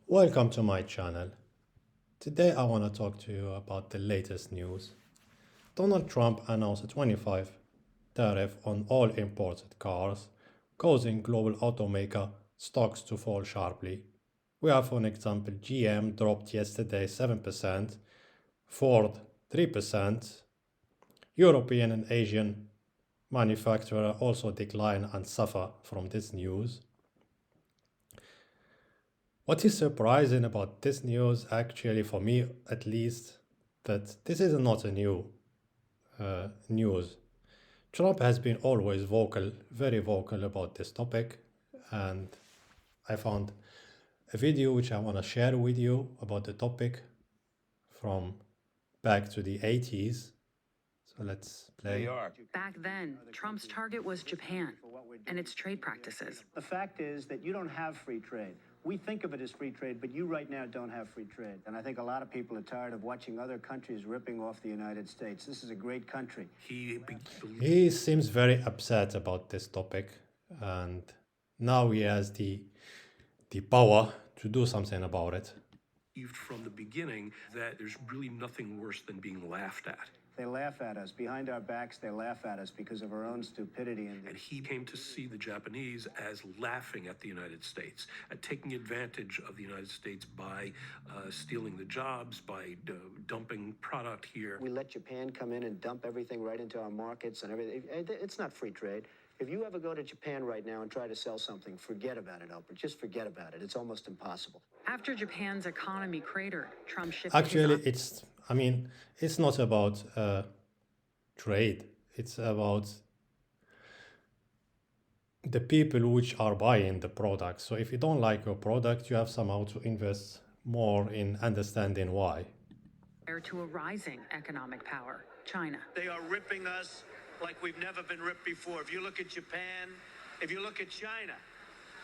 Welcome to my channel. Today I want to talk to you about the latest news. Donald Trump announced a 25 tariff on all imported cars, causing global automaker stocks to fall sharply. We have, for example, GM dropped yesterday 7%, Ford 3%, European and Asian manufacturer also decline and suffer from this news. What is surprising about this news, actually, for me at least, that this is not a new news. Trump has been always vocal, very vocal about this topic, and I found a video which I want to share with you about the topic from back to the 80s. So let's play. Back then, Trump's target was Japan and its trade practices. The fact is that you don't have free trade. We think of it as free trade, but you right now don't have free trade. And I think a lot of people are tired of watching other countries ripping off the United States. This is a great country. He seems very upset about this topic, and now he has the power to do something about it. From the beginning that there's really nothing worse than being laughed at. They laugh at us. Behind our backs, they laugh at us because of our own stupidity. And he came to see the Japanese as laughing at the United States, at taking advantage of the United States by stealing the jobs, by dumping product here. We let Japan come in and dump everything right into our markets and everything. It's not free trade. If you ever go to Japan right now and try to sell something, forget about it, Albert. Just forget about it. It's almost impossible. After Japan's economy cratered, Trump shifted Actually, it's not about trade. It's about the people which are buying the product. So if you don't like your product, you have somehow to invest more in understanding why. to a rising economic power, China. They are ripping us like we've never been ripped before. If you look at Japan, if you look at China,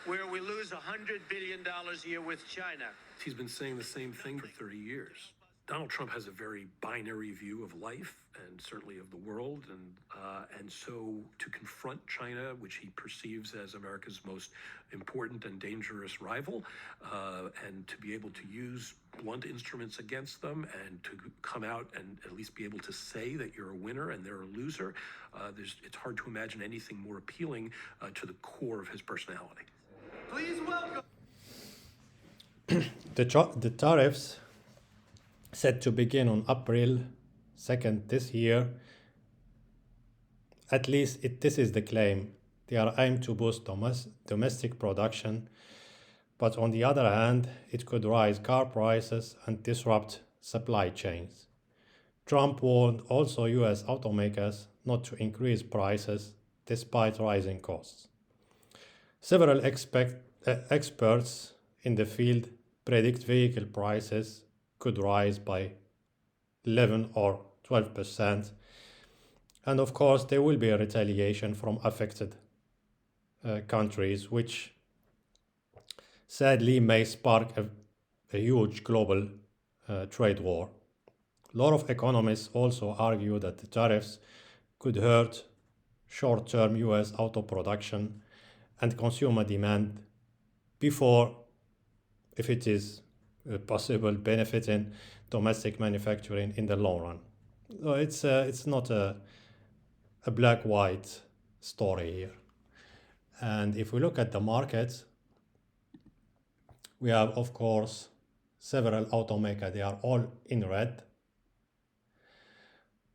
where we lose $100 billion a year with China. He's been saying the same thing for 30 years. Donald Trump has a very binary view of life and certainly of the world. And so to confront China, which he perceives as America's most important and dangerous rival, and to be able to use blunt instruments against them and to come out and at least be able to say that you're a winner and they're a loser, it's hard to imagine anything more appealing to the core of his personality. Please welcome. The tariffs set to begin on April 2nd this year. At least this is the claim. They are aimed to boost domestic production, but on the other hand, it could raise car prices and disrupt supply chains. Trump warned also US automakers not to increase prices despite rising costs. Several experts in the field predict vehicle prices could rise by 11 or 12%. And of course, there will be a retaliation from affected countries, which sadly may spark a huge global trade war. A lot of economists also argue that the tariffs could hurt short-term US auto production and consumer demand before, if it is possible, benefiting domestic manufacturing in the long run. So it's not a black-white story here. And if we look at the markets, we have, of course, several automakers. They are all in red.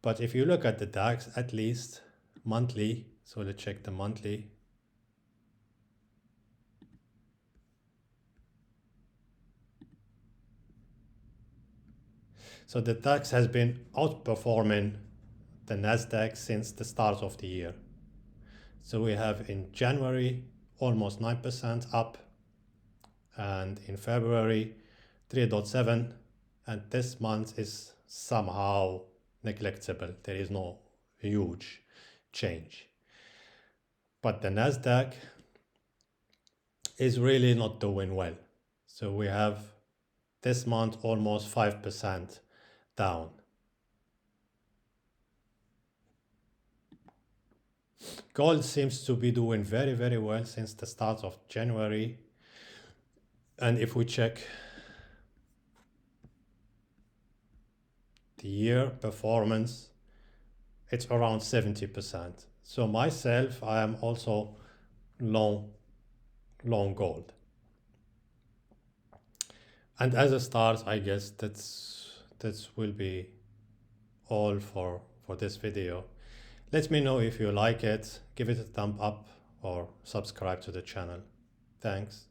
But if you look at the DAX, at least monthly, so let's check the monthly. So the DAX has been outperforming the Nasdaq since the start of the year. So we have in January almost 9% up, and in February 3.7%, and this month is somehow negligible. There is no huge change. But the Nasdaq is really not doing well. So we have this month almost 5% down. Gold seems to be doing very, very well since the start of January. And if we check year performance, it's around 70%. So myself, I am also long gold. And as a start, I guess that will be all for this video. Let me know if you like it, give it a thumb up or subscribe to the channel. Thanks.